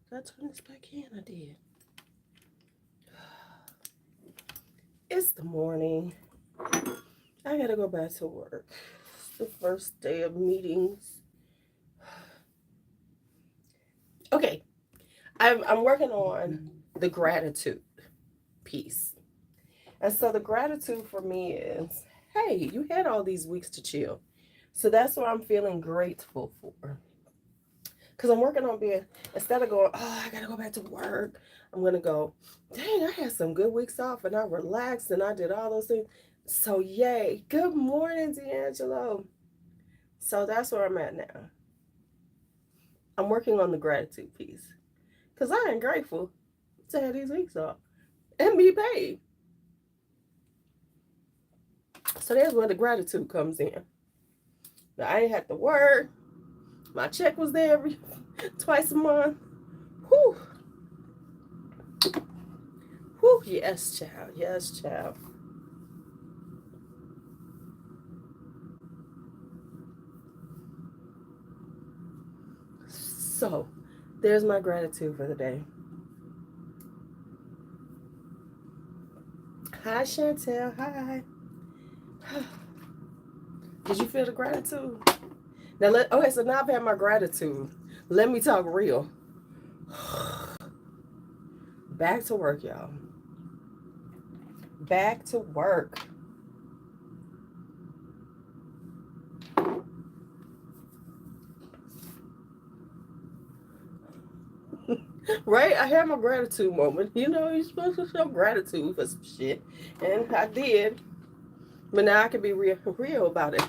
Did I turn this back in? I did. It's the morning. I gotta go back to work. It's the first day of meetings. Okay, I'm working on the gratitude piece. And so the gratitude for me is, hey, you had all these weeks to chill. So that's what I'm feeling grateful for. Because I'm working on being, instead of going, oh, I got to go back to work, I'm going to go, dang, I had some good weeks off and I relaxed and I did all those things. So, yay. Good morning, D'Angelo. So that's where I'm at now. I'm working on the gratitude piece. Because I am grateful to have these weeks off and be paid. So there's where the gratitude comes in. Now, I ain't had to work. My check was there twice a month. Whew. Whew. Yes, child. Yes, child. So, there's my gratitude for the day. Hi, Chantel. Hi. Did you feel the gratitude? Now, okay, so now I've had my gratitude. Let me talk real. Back to work, y'all. Back to work. Right? I had my gratitude moment. You know, you're supposed to show gratitude for some shit. And I did. But now I can be real about it.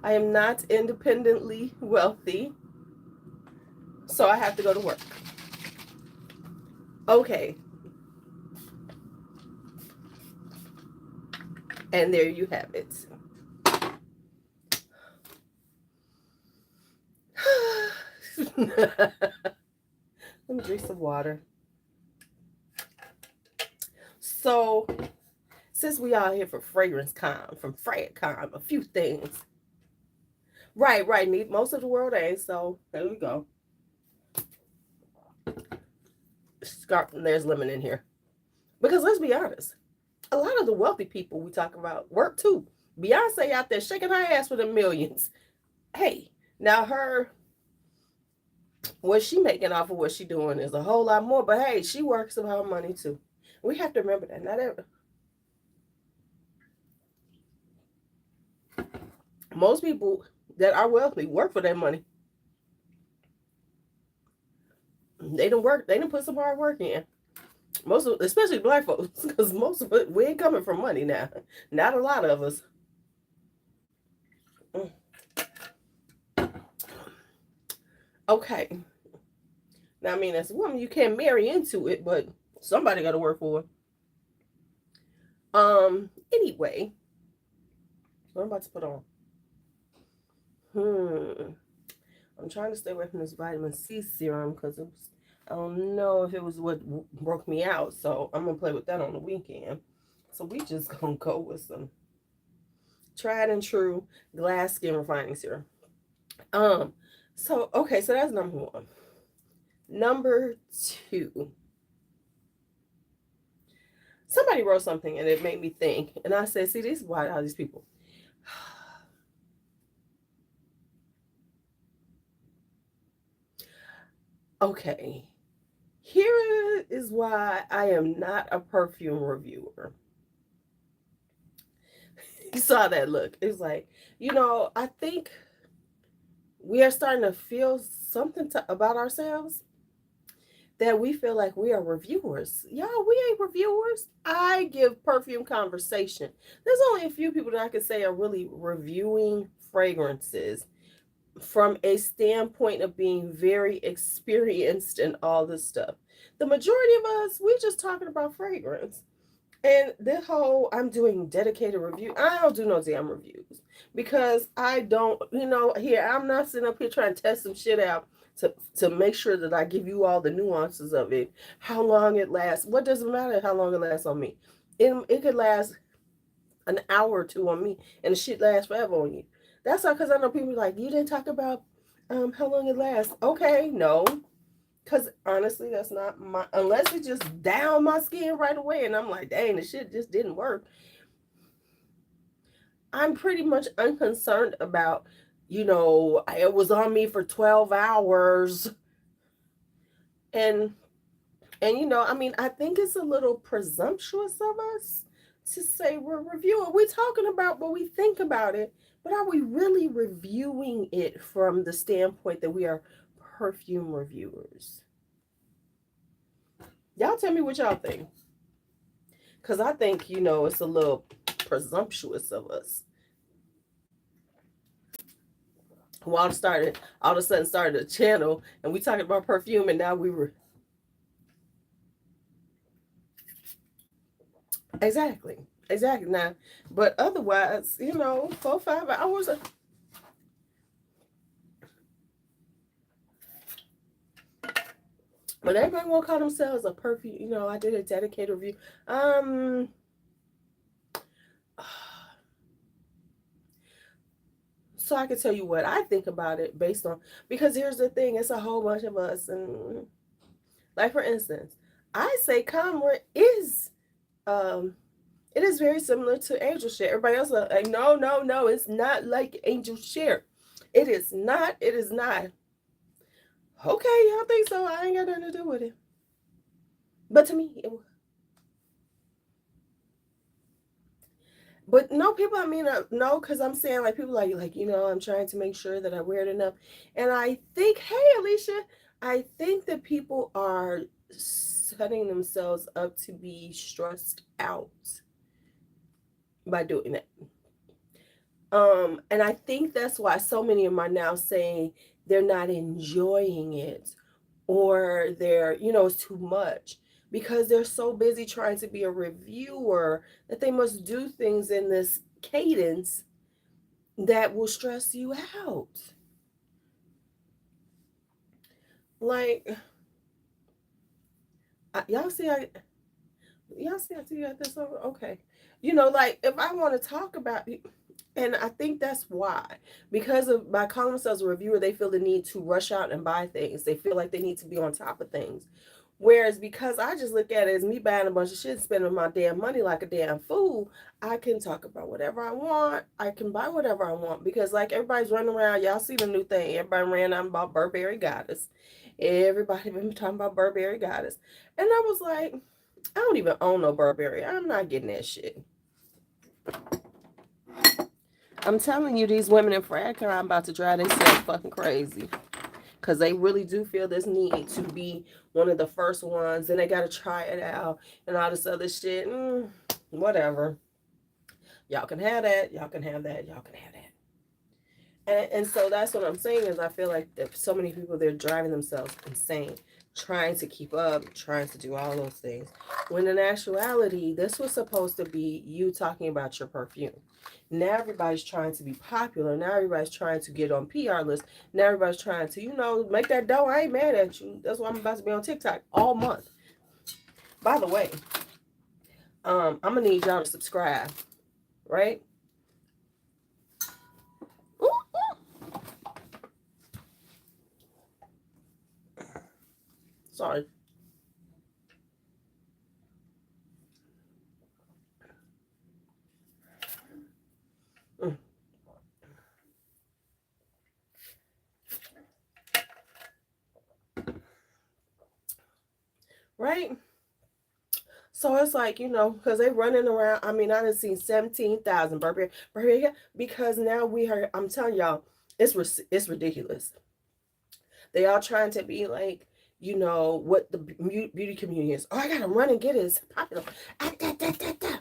I am not independently wealthy. So I have to go to work. Okay. And there you have it. Let me drink some water. So, since we are here for Fragrance Con, from FragCon, a few things. Right. Most of the world ain't, so there we go. There's lemon in here. Because let's be honest, a lot of the wealthy people we talk about work too. Beyonce out there shaking her ass for the millions. Hey, now what she making off of what she doing is a whole lot more. But hey, she works with her money too. We have to remember that. Not every, most people that are wealthy work for their money. They don't work. They didn't put some hard work in. Most of, especially black folks, because most of it we ain't coming from money now. Not a lot of us. Okay. Now I mean, as a woman, you can't marry into it, but somebody got to work for it. Anyway, what I'm about to put on. I'm trying to stay away from this vitamin C serum because it was, I don't know if it was what broke me out. So I'm going to play with that on the weekend. So we just going to go with some tried and true glass skin refining serum. So, okay, so that's number one. Number two. Somebody wrote something and it made me think. And I said, see, this is why all these people. Okay. Here is why I am not a perfume reviewer. You saw that look. It's like, I think we are starting to feel something about ourselves that we feel like we are reviewers. Y'all, we ain't reviewers. I give perfume conversation. There's only a few people that I could say are really reviewing fragrances from a standpoint of being very experienced in all this stuff. The majority of us, we're just talking about fragrance. And the whole I'm doing dedicated review, I don't do no damn reviews because I don't, here, I'm not sitting up here trying to test some shit out to make sure that I give you all the nuances of it, how long it lasts. What does it matter how long it lasts on me? It could last an hour or two on me and the shit lasts forever on you. That's all because I know people like, you didn't talk about How long it lasts? Okay, no. Because honestly, that's not my, unless it just down my skin right away and I'm like, dang, the shit just didn't work. I'm pretty much unconcerned about, it was on me for 12 hours. And, I mean, I think it's a little presumptuous of us to say we're reviewing. We're talking about what we think about it, but are we really reviewing it from the standpoint that we are perfume reviewers? Y'all tell me what y'all think. Because I think, it's a little presumptuous of us. Well, all of a sudden started a channel and we talking about perfume and now we were. Exactly. Exactly. Now, but otherwise, 4, 5 hours. But everybody want to call themselves a perfume. I did a dedicated review. Um, so I can tell you what I think about it based on, because here's the thing, it's a whole bunch of us, and like for instance, I say Conway is um it is very similar to angel share. Everybody else is like, no, no, no, it's not like angel share. It is not. It is not. Okay, y'all think so? I ain't got nothing to do with it. But to me, but no, people. I mean, no, because I'm saying like people like I'm trying to make sure that I wear it enough, and I think, hey, Alicia, I think that people are setting themselves up to be stressed out by doing that. And I think that's why so many of them are now saying they're not enjoying it, or they're, it's too much, because they're so busy trying to be a reviewer that they must do things in this cadence that will stress you out. Like, y'all see, I see you at this over. Okay. Like if I want to talk about, and I think that's why, because of by calling themselves a reviewer, they feel the need to rush out and buy things. They feel like they need to be on top of things. Whereas because I just look at it as me buying a bunch of shit, spending my damn money like a damn fool, I can talk about whatever I want. I can buy whatever I want, because like everybody's running around. Y'all see the new thing. Everybody ran out about Burberry Goddess. Everybody been talking about Burberry Goddess. And I was like, I don't even own no Burberry. I'm not getting that shit. I'm telling you, these women in frag car, I'm about to drive themselves fucking crazy. Because they really do feel this need to be one of the first ones, and they got to try it out and all this other shit. Whatever. Y'all can have that. Y'all can have that. Y'all can have that. And so that's what I'm saying, is I feel like that so many people, they're driving themselves insane, trying to keep up, trying to do all those things. When in actuality, this was supposed to be you talking about your perfume. Now everybody's trying to be popular. Now everybody's trying to get on PR lists. Now everybody's trying to, make that dough. I ain't mad at you. That's why I'm about to be on TikTok all month. By the way, I'm gonna need y'all to subscribe, right? Ooh, ooh. Sorry. Mm. Right? So it's like, because they running around. I mean, I done seen 17,000 Burberry, because now I'm telling y'all, it's ridiculous. They all trying to be like, what the beauty community is. Oh, I gotta run and get it. It's popular. Ah, da, da, da, da.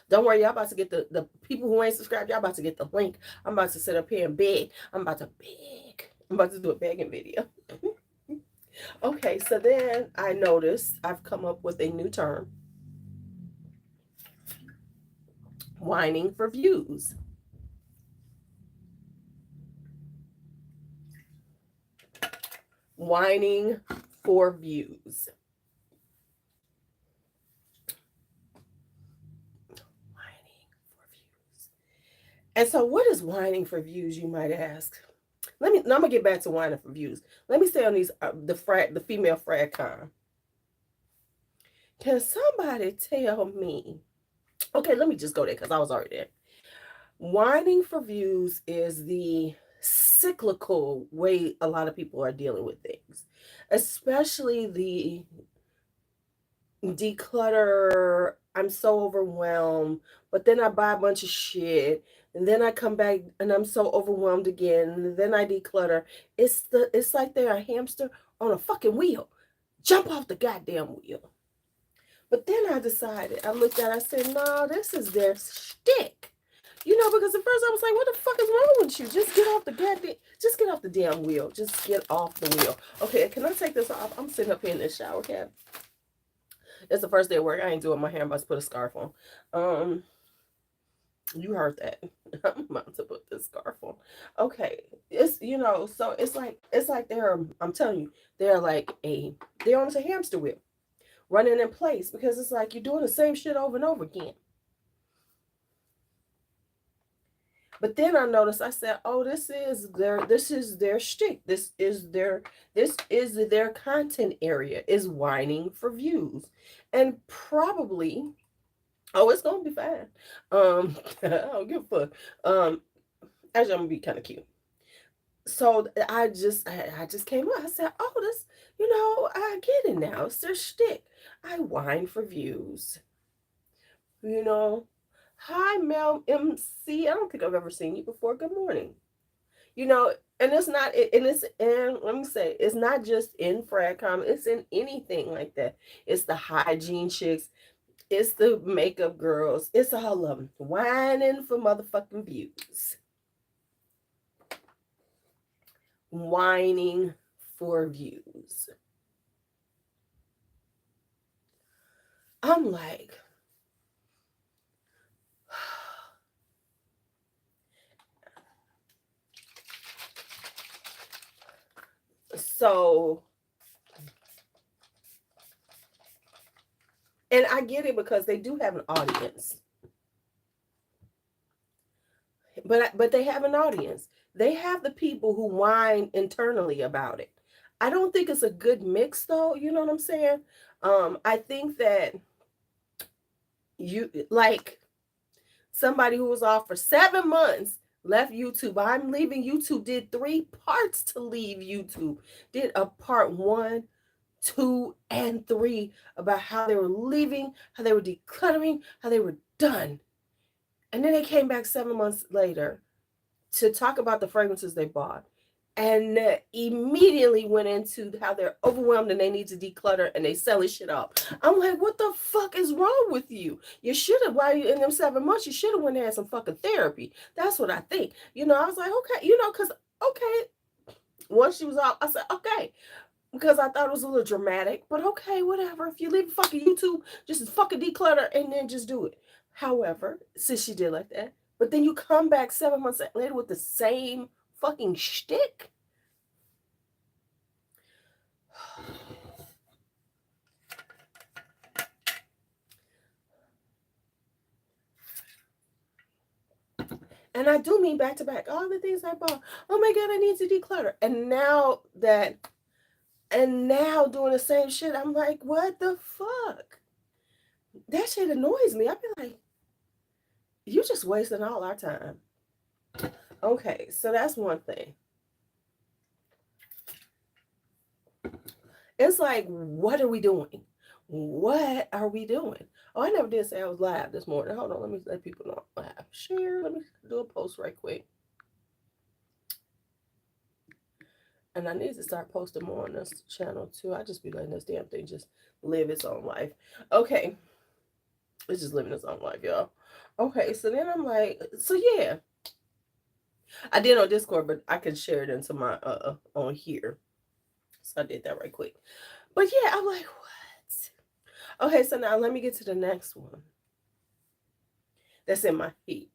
Don't worry, y'all about to get the people who ain't subscribed, y'all about to get the link. I'm about to sit up here and beg. I'm about to beg. I'm about to do a begging video. Okay, so then I noticed I've come up with a new term: whining for views. Whining for views. Whining for views. And so, what is whining for views, you might ask? I'm gonna get back to whining for views. Let me stay on these the female frag con. Can somebody tell me? Okay, let me just go there because I was already there. Whining for views is the cyclical way a lot of people are dealing with things, especially the declutter. I'm so overwhelmed, but then I buy a bunch of shit, and then I come back and I'm so overwhelmed again, and then I declutter. It's like they're a hamster on a fucking wheel. Jump off the goddamn wheel. But then I decided, I looked at it, I said, no, this is their shtick. Because at first I was like, what the fuck is wrong with you? Just get off the damn wheel. Just get off the wheel. Okay, can I take this off? I'm sitting up here in this shower cap. It's the first day of work. I ain't doing my hair. I'm about to put a scarf on. You heard that. I'm about to put this scarf on. Okay. So it's like I'm telling you, they're almost a hamster wheel running in place because it's like you're doing the same shit over and over again. But then I noticed, I said, oh, this is their shtick. This is their content area, is whining for views. And probably, oh, it's gonna be fine. I don't give a fuck. Actually, I'm gonna be kind of cute. So I just came up. I said, oh, this, I get it now. It's their shtick. I whine for views. Hi, Mel MC. I don't think I've ever seen you before. Good morning. And it's not, and let me say, it's not just in Fragcom, it's in anything like that. It's the hygiene chicks, it's the makeup girls, it's all of them whining for motherfucking views. Whining for views. I'm like, so, and I get it because they do have an audience. But they have an audience. They have the people who whine internally about it. I don't think it's a good mix though, you know what I'm saying? I think that you like somebody who was off for 7 months left YouTube. I'm leaving YouTube, did 3 parts to leave YouTube. Did a part 1, 2, and 3 about how they were leaving, how they were decluttering, how they were done. And then they came back 7 months later to talk about the fragrances they bought, and immediately went into how they're overwhelmed and they need to declutter and they selling shit up. I'm like, what the fuck is wrong with you? You should have, while you in them 7 months, you should have went and had some fucking therapy. That's what I think. I was like, okay, because okay, once she was off, I said, okay, because I thought it was a little dramatic, but okay, whatever. If you leave fucking YouTube, just fucking declutter and then just do it. However, since she did like that, but then you come back 7 months later with the same fucking shtick. And I do mean back to back. All the things I bought. Oh my God, I need to declutter. And now doing the same shit, I'm like, what the fuck? That shit annoys me. I be like, you just wasting all our time. Okay, so that's one thing. It's like, what are we doing? What are we doing? Oh, I never did say I was live this morning. Hold on, let me let people know I'm live. Share, let me do a post right quick. And I need to start posting more on this channel too. I just be letting this damn thing just live its own life. Okay. It's just living its own life, y'all. Okay, so then I'm like, so yeah. I did on Discord, but I can share it into my on here. So I did that right quick. But yeah, I'm like, what? Okay, so now let me get to the next one. That's in my feed.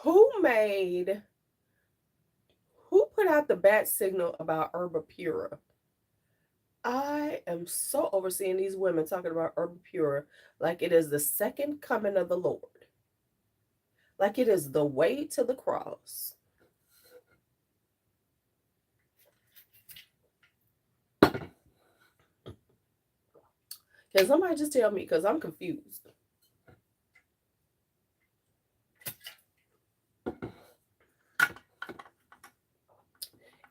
Who put out the bat signal about Herba Pura? I am so overseeing these women talking about Herb Pure like it is the second coming of the Lord, like it is the way to the cross. Can somebody just tell me? Because I'm confused.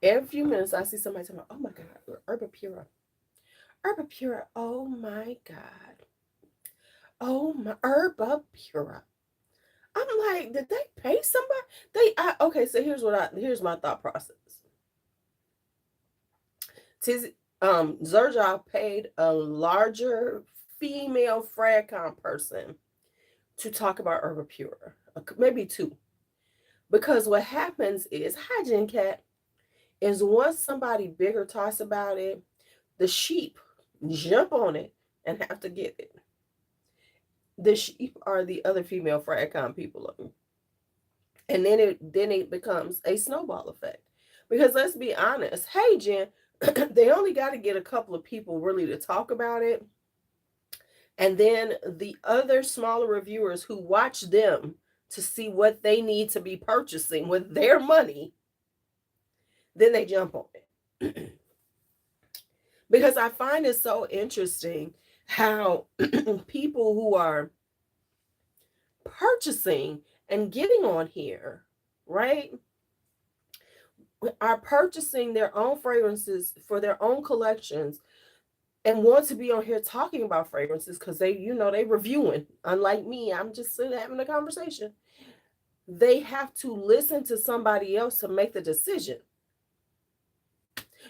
Every few minutes, I see somebody talking about, oh my God, Herb Pure. Herb Pure. Oh my God. Oh my Herb Pure. I'm like, did they pay somebody? Okay, so here's my thought process. Tiz Zerjoff paid a larger female fragcom person to talk about Herb Pure. Maybe two. Because what happens is, hi Jen Cat, is once somebody bigger talks about it, the sheep jump on it and have to get it. The sheep are the other female fragcom people, and then it becomes a snowball effect. Because let's be honest, hey Jen, they only got to get a couple of people really to talk about it, and then the other smaller reviewers who watch them to see what they need to be purchasing with their money, then they jump on it. Because I find it so interesting how people who are purchasing and getting on here, right, are purchasing their own fragrances for their own collections and want to be on here talking about fragrances because they reviewing. Unlike me, I'm just sitting having a conversation. They have to listen to somebody else to make the decision.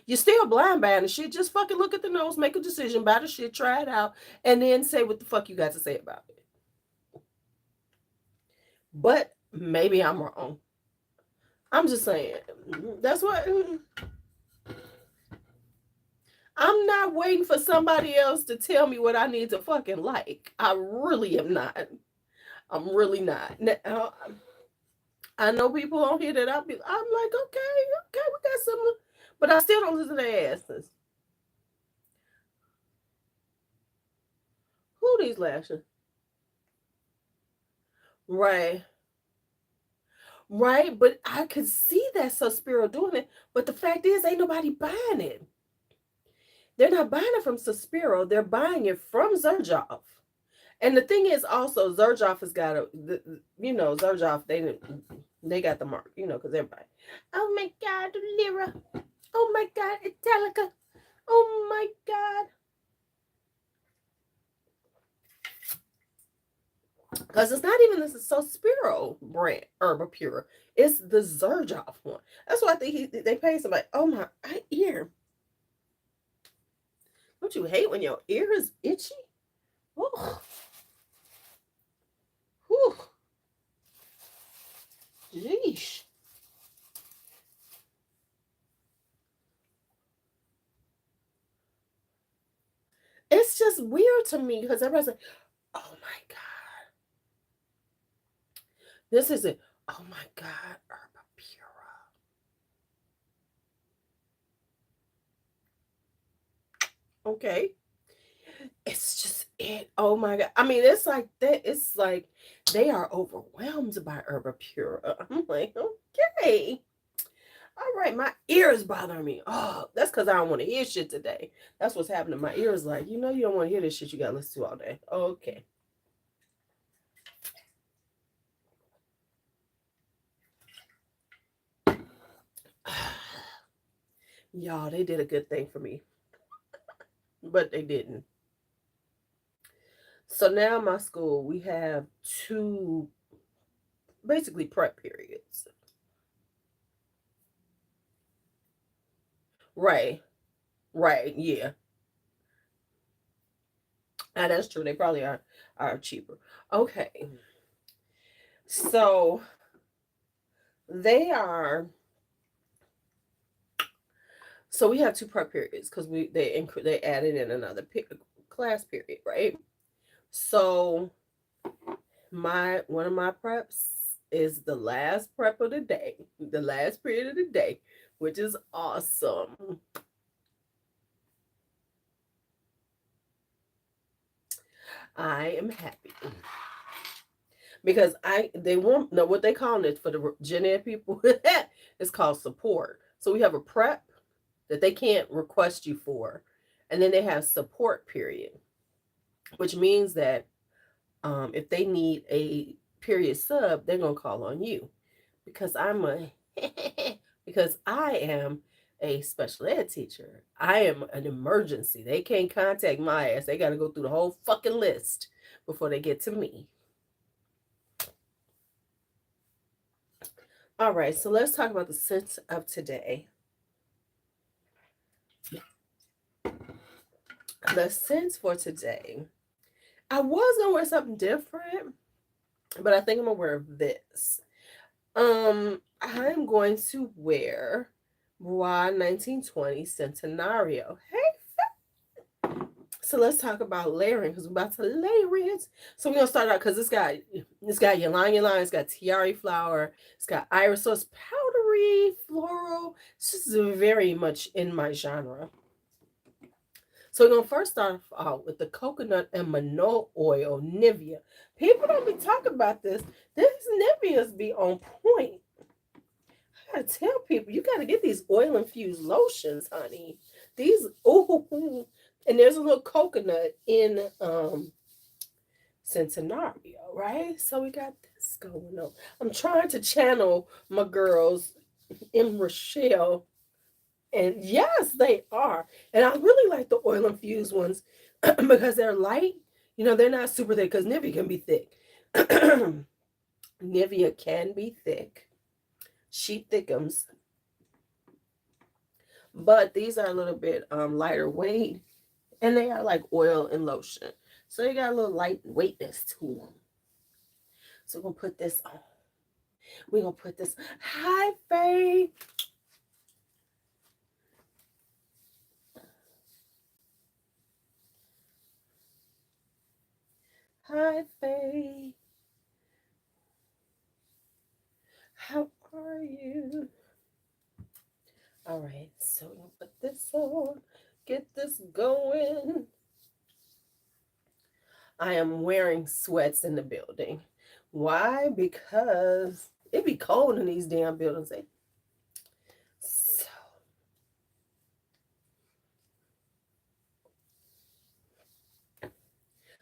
You're still blind buying the shit. Just fucking look at the nose, make a decision, buy the shit, try it out, and then say what the fuck you got to say about it. But maybe I'm wrong. I'm just saying. That's what. I'm not waiting for somebody else to tell me what I need to fucking like. I really am not. I'm really not. I know people on here that I'm like, okay, we got some, but I still don't listen to their asses. Who these lashes? Right. Right, but I could see that Suspiro doing it. But the fact is, ain't nobody buying it. They're not buying it from Suspiro. They're buying it from Zerjoff. And the thing is, also Zerjoff has got Zerjoff. They got the mark, because everybody. Oh my God, Lyra. Oh my God, Italica. Oh my God. Because it's not even this Sospiro brand Herba Pure. It's the Zerjoff one. That's why I think they pay somebody. Oh my ear. Don't you hate when your ear is itchy? Oh. Whew. Jeez. It's just weird to me because everybody's like, oh my God. This is it. Oh my God, Herba Pura. Okay. It's just it. Oh my God. I mean, it's like that. It's like they are overwhelmed by Herba Pura. I'm like, okay. All right, my ear is bothering me. Oh, that's because I don't want to hear shit today. That's what's happening. My ear is like, you don't want to hear this shit you got to listen to all day. Okay. Y'all, they did a good thing for me, but they didn't. So now my school, we have two basically prep periods. Right. Right. Yeah. And that's true. They probably are cheaper. Okay. So they are. So we have two prep periods because they added in another class period, right? So one of my preps is the last prep of the day, the last period of the day, which is awesome. I am happy because they want know what they call it for the Gen Ed people. It's called support. So we have a prep that they can't request you for, and then they have support period, which means that if they need a period sub, they're gonna call on you because I'm a because I am a special ed teacher. I am an emergency. They can't contact my ass. They got to go through the whole fucking list before they get to me. All right, so let's talk about the sense of today. The sense for today. I was gonna wear something different, but I think I'm gonna wear this. I'm going to wear Bois 1920 Centenario. Hey, so let's talk about layering because we're about to layer it. So we're gonna start out because it's got ylang ylang, it's got tiare flower, it's got iris, so it's powdery, floral. It's just very much in my genre. So we're gonna first start out with the coconut and manoi oil Nivea. People don't be talking about this. These Niveas be on point. I gotta tell people you gotta get these oil infused lotions, honey. These and there's a little coconut in Centenario, right? So we got this going on. I'm trying to channel my girls in Rochelle. And yes, they are. And I really like the oil infused ones because they're light. You know, they're not super thick because Nivea can be thick. Nivea can be thick. She thickums. But these are a little bit lighter weight. And they are like oil and lotion. So they got a little light weightness to them. So we're going to put this on. We're going to put this. Hi, Faye. Hi, Faye. How are you? All right, so we'll put this on. Get this going. I am wearing sweats in the building. Why? Because it be cold in these damn buildings.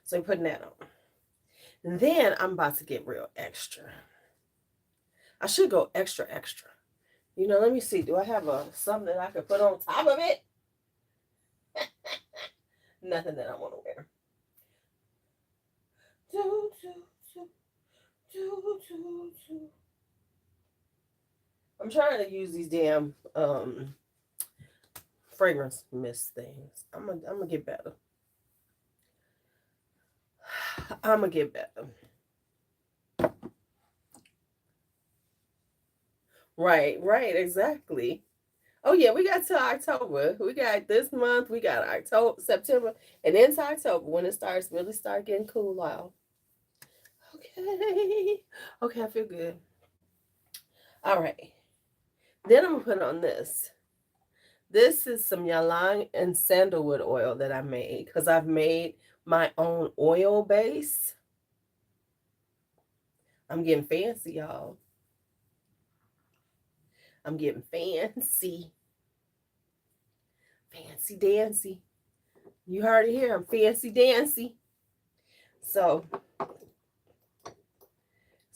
So I'm putting that on. And then I'm about to get real extra. I should go extra, extra. You know, let me see. Do I have something that I could put on top of it? Nothing that I want to wear. I'm trying to use these damn fragrance mist things. I'm gonna get better. I'm gonna get better. Right, exactly. Oh yeah, we got till October. We got this month. We got October, September, and into October when it really start getting cool out. Okay, okay, I feel good. All right, then I'm gonna put on this. This is some ylang and sandalwood oil that I made because I've made my own oil base. I'm getting fancy, y'all. I'm getting fancy. Fancy dancy. You heard it here. I'm fancy dancy. So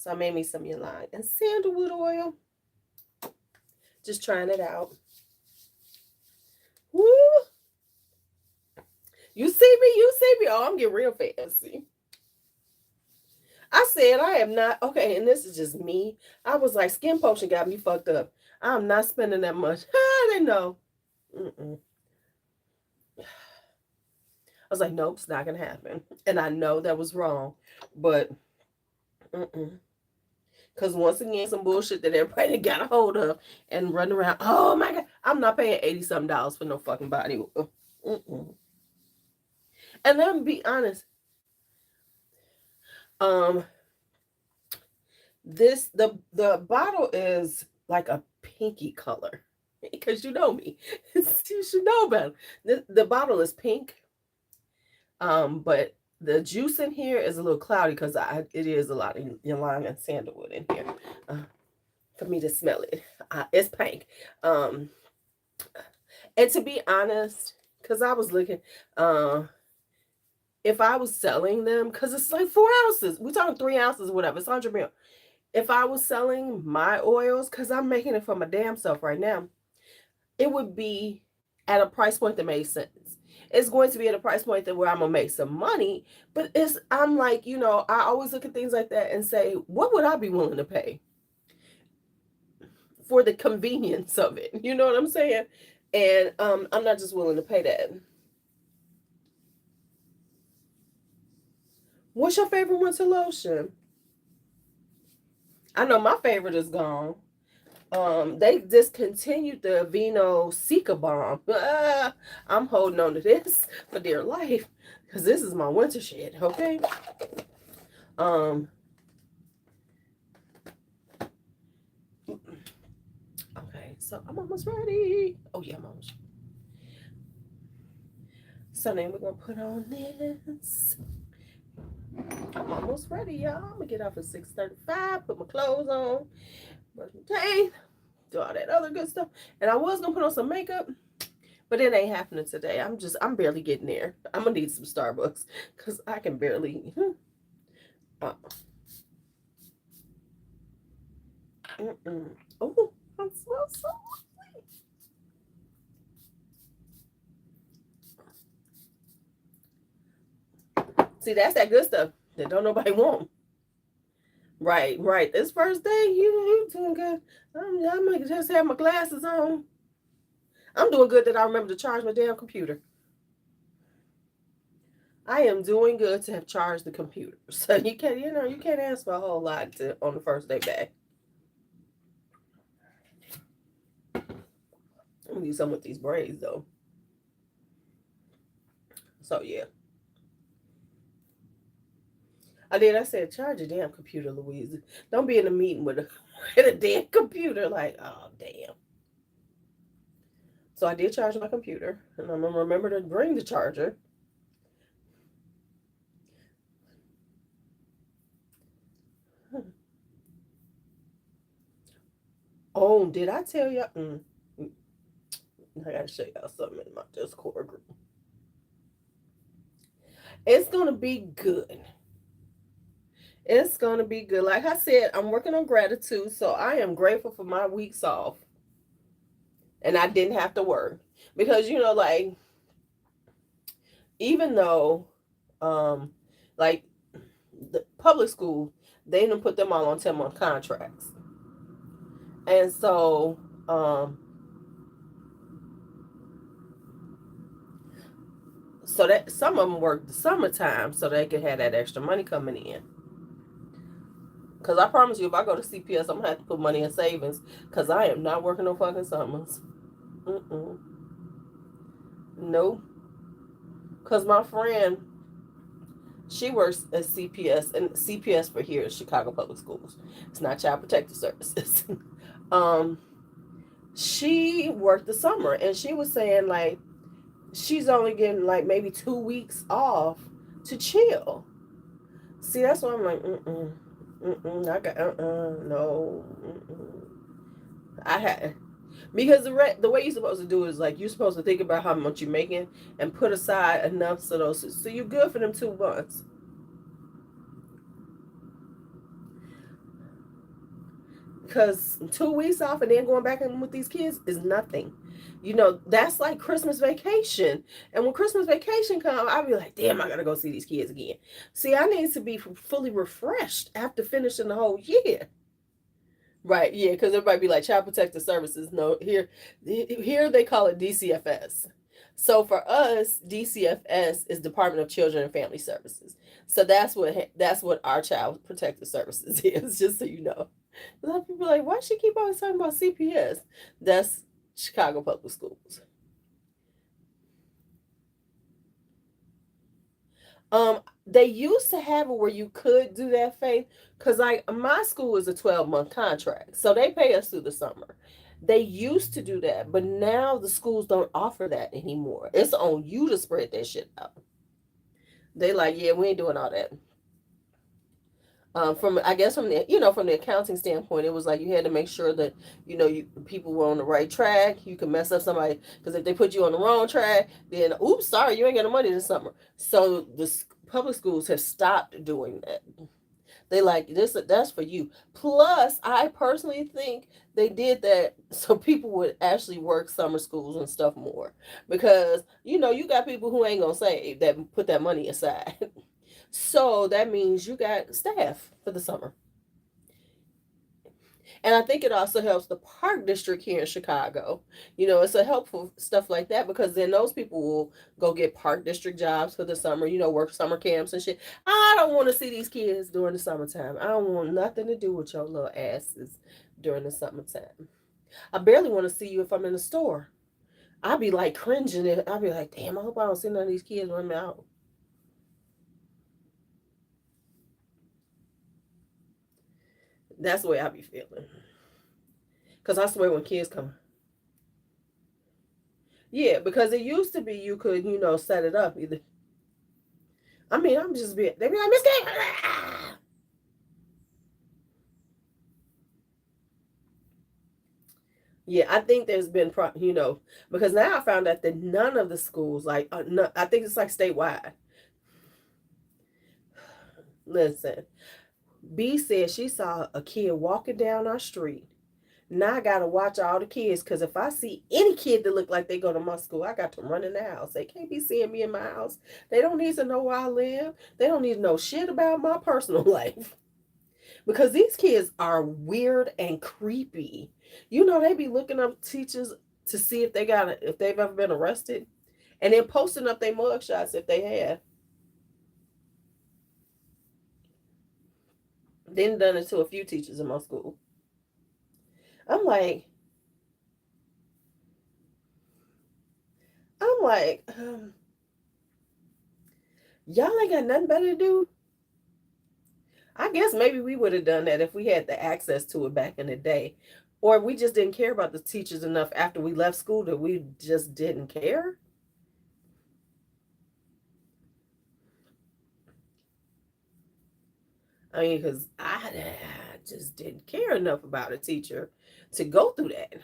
I made me some ylang and sandalwood oil. Just trying it out. Woo! You see me? Oh, I'm getting real fancy. I said I am not okay, and this is just me. I was like, Skin Potion got me fucked up. I'm not spending that much. I didn't know. I was like, nope, it's not gonna happen. And I know that was wrong, but because once again, some bullshit that everybody got a hold of and running around. Oh my god, I'm not paying $80-something for no fucking body. And let me be honest. The bottle is like a pinky color because you know me. You should know better. The bottle is pink. But The juice in here is a little cloudy because it is a lot of ylang and sandalwood in here uh, for me to smell it. It's pink. Um, and to be honest, because I was looking, uh, if I was selling them, because it's like 4 ounces, we're talking 3 ounces, whatever, it's 100 mil. If I was selling my oils, because I'm making it for my damn self right now, it would be at a price point that made sense. It's going to be at a price point that where I'm gonna make some money, but I'm like, I always look at things like that and say, what would I be willing to pay for the convenience of it? You know what I'm saying? And I'm not just willing to pay that. What's your favorite winter lotion? I know my favorite is gone. They discontinued the Aveeno Sika Bomb. I'm holding on to this for dear life because this is my winter shit. Okay. Um. Okay, so I'm almost ready. Oh yeah, I'm almost. So then we're gonna put on this. I'm almost ready, y'all. I'm gonna get off at 6:35. Put my clothes on, brush my teeth, do all that other good stuff. And I was gonna put on some makeup, but it ain't happening today. I'm barely getting there. I'm gonna need some Starbucks because I can barely. Uh, oh, I smell so lovely. See, that's that good stuff that don't nobody want. Right, right. This first day, you doing good. I'm gonna just have my glasses on. I'm doing good that I remember to charge my damn computer. I am doing good to have charged the computer. So you can't ask for a whole lot on the first day back. I'm gonna do some with these braids though. So yeah. I said charge your damn computer, Louise. Don't be in a meeting with a with a damn computer. Like, oh damn. So I did charge my computer, and I'm gonna remember to bring the charger. Oh, did I tell you? I gotta show y'all something in my Discord group. It's gonna be good. It's gonna be good. Like I said, I'm working on gratitude, so I am grateful for my weeks off, and I didn't have to work because like even though, like the public school, they didn't put them all on 10-month contracts, and so that some of them worked the summertime so they could have that extra money coming in. Because I promise you, if I go to CPS, I'm going to have to put money in savings because I am not working no fucking summers. No. Because my friend, she works at CPS, and CPS for here is Chicago Public Schools. It's not Child Protective Services. She worked the summer, and she was saying, like, she's only getting, like, maybe 2 weeks off to chill. See, that's why I'm like, I got no. I had because the way you're supposed to do it is like you're supposed to think about how much you're making and put aside enough so you're good for them 2 months. Because 2 weeks off and then going back in with these kids is nothing. That's like Christmas vacation. And when Christmas vacation comes, I'll be like, damn, I gotta go see these kids again. See, I need to be fully refreshed after finishing the whole year. Right, yeah, because everybody be like Child Protective Services. No, here they call it DCFS. So for us, DCFS is Department of Children and Family Services. So that's what our Child Protective Services is. Just so you know, a lot of people are like, why she keep always talking about CPS? That's Chicago Public Schools. They used to have it where you could do that, Faith, because like my school is a 12-month contract, so they pay us through the summer. They used to do that, but now the schools don't offer that anymore. It's on you to spread that shit out. They like, yeah, we ain't doing all that. From I guess from the from the accounting standpoint, it was like you had to make sure that people were on the right track. You could mess up somebody because if they put you on the wrong track, then oops, sorry, you ain't got no money this summer. So the public schools have stopped doing that. They like this. That's for you. Plus, I personally think they did that so people would actually work summer schools and stuff more because you got people who ain't gonna save that put that money aside. So that means you got staff for the summer. And I think it also helps the park district here in Chicago. It's a helpful stuff like that because then those people will go get park district jobs for the summer, work summer camps and shit. I don't want to see these kids during the summertime. I don't want nothing to do with your little asses during the summertime. I barely want to see you if I'm in the store. I'll be like cringing. I'll be like, damn, I hope I don't see none of these kids when I'm out. That's the way I be feeling. Because I swear when kids come, yeah, because it used to be you could, set it up either. I mean, I'm just being, they be like, Miss K. Yeah, I think there's been, because now I found out that none of the schools, like, no, I think it's like statewide. Listen, B said she saw a kid walking down our street. Now I gotta watch all the kids because if I see any kid that look like they go to my school, I got to run in the house. They can't be seeing me in my house. They don't need to know where I live. They don't need to know shit about my personal life. Because these kids are weird and creepy. They be looking up teachers to see if they've ever been arrested, and then posting up their mugshots if they have. Then done it to a few teachers in my school. I'm like, I'm like, y'all ain't got nothing better to do. I guess maybe we would have done that if we had the access to it back in the day. Or we just didn't care about the teachers enough after we left school that we just didn't care. I mean, because I just didn't care enough about a teacher to go through that.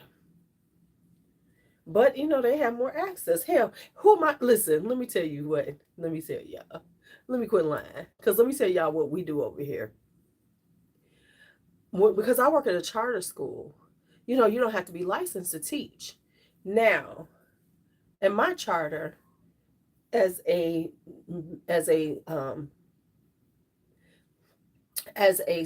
But, they have more access. Hell, who am I? Listen, let me tell you what. Let me tell y'all. Let me quit lying. Because let me tell y'all what we do over here. Because I work at a charter school, you don't have to be licensed to teach. Now, in my charter, as a as a as a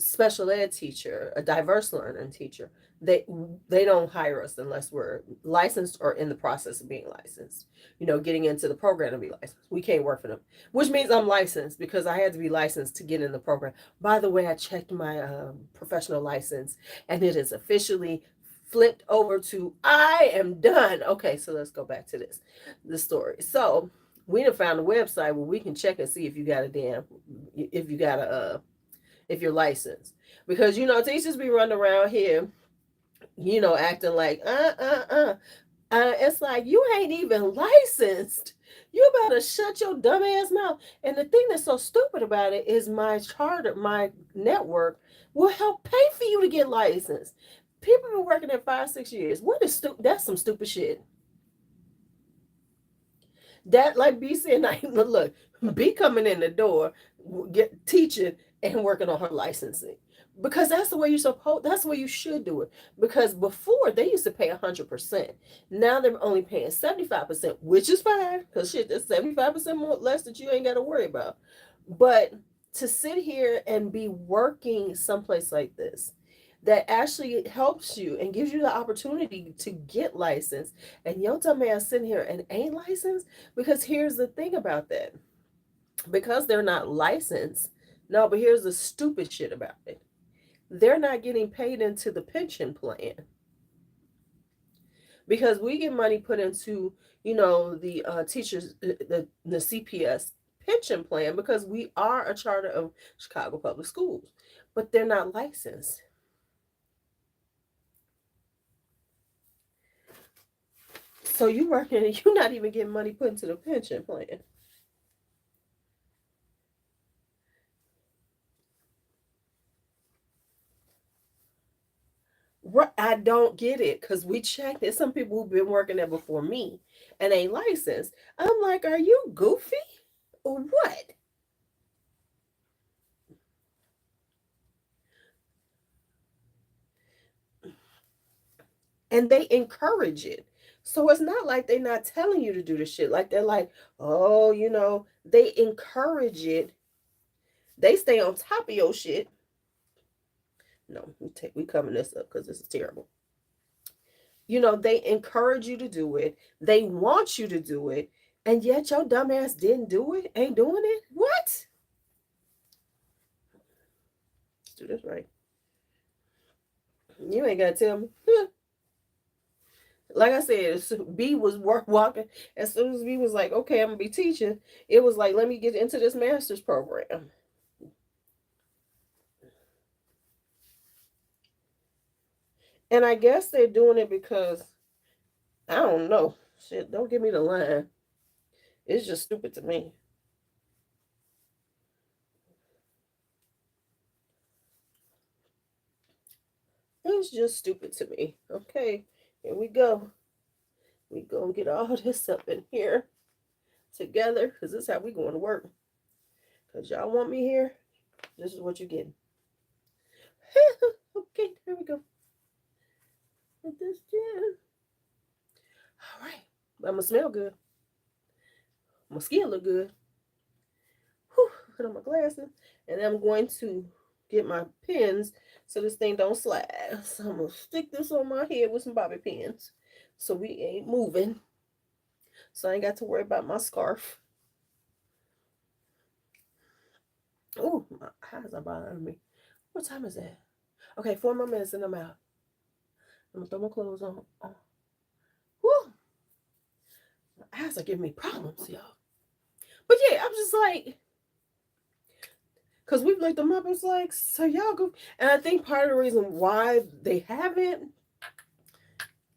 special ed teacher, a diverse learning teacher, they don't hire us unless we're licensed or in the process of being licensed. Getting into the program to be licensed. We can't work for them, which means I'm licensed because I had to be licensed to get in the program. By the way, I checked my professional license, and it is officially flipped over to I am done. Okay, so let's go back to the story. So we have found a website where we can check and see if you got a damn if you got a if you're licensed. Because teachers be running around here, acting like it's like you ain't even licensed. You better shut your dumb ass mouth. And the thing that's so stupid about it is my charter, my network will help pay for you to get licensed. People been working there 5, 6 years. What is stupid? That's some stupid shit. That like B said, look, B coming in the door, get teaching and working on her licensing. Because that's the way you're supposed. That's the way you should do it. Because before they used to pay 100%. Now they're only paying 75%, which is fine. Because shit, that's 75% more less that you ain't got to worry about. But to sit here and be working someplace like this, that actually helps you and gives you the opportunity to get licensed, and your dumb ass sitting here and ain't licensed. Because here's the thing about that, because they're not licensed. No, but here's the stupid shit about it, they're not getting paid into the pension plan. Because we get money put into the teachers, the CPS pension plan, because we are a charter of Chicago Public Schools, but they're not licensed. So you working and you're not even getting money put into the pension plan. Right, I don't get it because we checked. There's some people who've been working there before me and ain't licensed. I'm like, are you goofy or what? And they encourage it. So it's not like they're not telling you to do the shit. Like they're like, oh, they encourage it. They stay on top of your shit. No, we covering this up because this is terrible. They encourage you to do it. They want you to do it. And yet your dumbass didn't do it, ain't doing it. What? Let's do this right. You ain't got to tell me. Like I said, B was walking. As soon as B was like, okay, I'm going to be teaching, it was like, let me get into this master's program. And I guess they're doing it because, I don't know. Shit, don't give me the line. It's just stupid to me. It's just stupid to me. Okay, here we go. We gonna get all this up in here together because this is how we going to work. Because y'all want me here, this is what you're getting. Okay, here we go. With this gin. All right. I'm going to smell good. My skin look good. Whew, put on my glasses. And I'm going to get my pins so this thing don't slide. So I'm going to stick this on my head with some bobby pins so we ain't moving. So I ain't got to worry about my scarf. Oh, my eyes are bothering me. What time is that? Okay, 4 more minutes and I'm out. I'm going to throw my clothes on. Whew. My eyes are giving me problems, y'all. But yeah, I'm just like, because we've looked them up, it's like, so y'all go. And I think part of the reason why they haven't,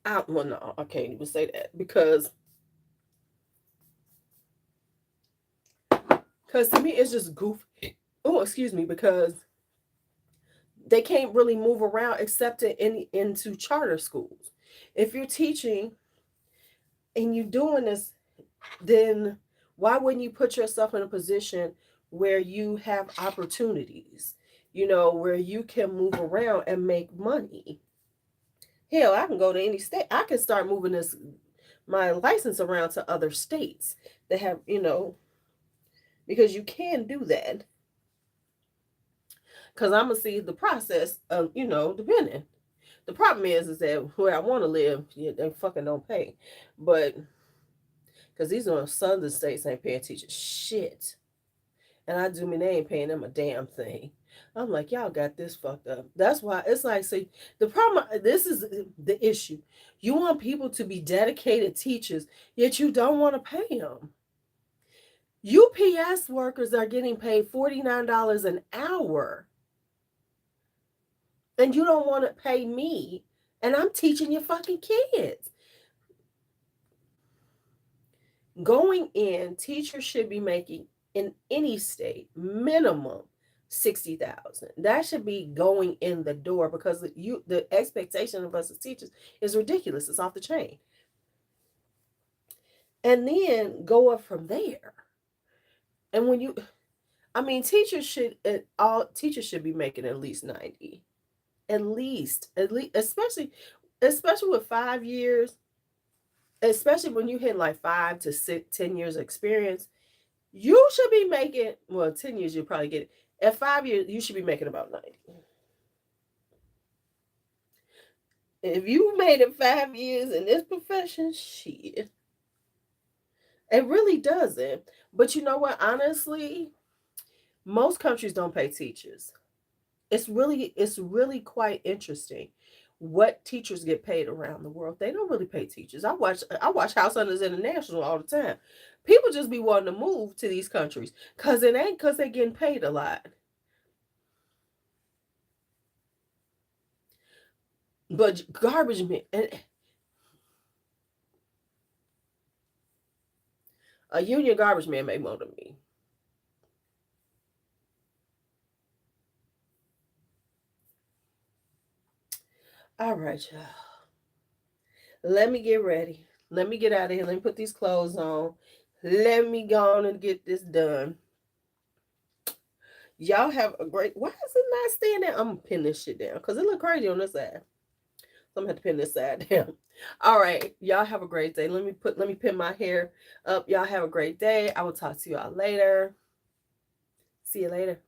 well, no, I can't even say that because to me, it's just goofy. Oh, excuse me, because they can't really move around except into charter schools. If you're teaching and you're doing this, then why wouldn't you put yourself in a position where you have opportunities, where you can move around and make money? Hell, I can go to any state. I can start moving my license around to other states that have, because you can do that. Because I'm gonna see the process of, depending. The problem is that where I want to live, yeah, they fucking don't pay, but because these are southern states ain't paying teachers shit. And I do mean they ain't paying them a damn thing. I'm like, y'all got this fucked up. That's why it's like, see, the problem, this is the issue. You want people to be dedicated teachers, yet you don't want to pay them. UPS workers are getting paid $49 an hour, and you don't want to pay me, and I'm teaching your fucking kids. Going in, teachers should be making in any state minimum 60,000. That should be going in the door because the expectation of us as teachers is ridiculous. It's off the chain. And then go up from there. And all teachers should be making at least 90. At least, especially with 5 years, especially when you hit like 5 to 10 years of experience. You should be making, 10 years, you'll probably get it. At 5 years, you should be making about 90. If you made it 5 years in this profession, shit. It really doesn't. But you know what? Honestly, most countries don't pay teachers. It's really quite interesting what teachers get paid around the world. They don't really pay teachers. I watch House Hunters International all the time. People just be wanting to move to these countries because it ain't because they're getting paid a lot. But garbage men, and A union garbage man made more than me. All right, y'all. Let me get ready. Let me get out of here. Let me put these clothes on. Let me go on and get this done. Y'all have a great. Why is it not staying there? I'm gonna pin this shit down because it look crazy on this side. So I'm gonna have to pin this side down. All right, y'all have a great day. Let me pin my hair up. Y'all have a great day. I will talk to y'all later. See you later.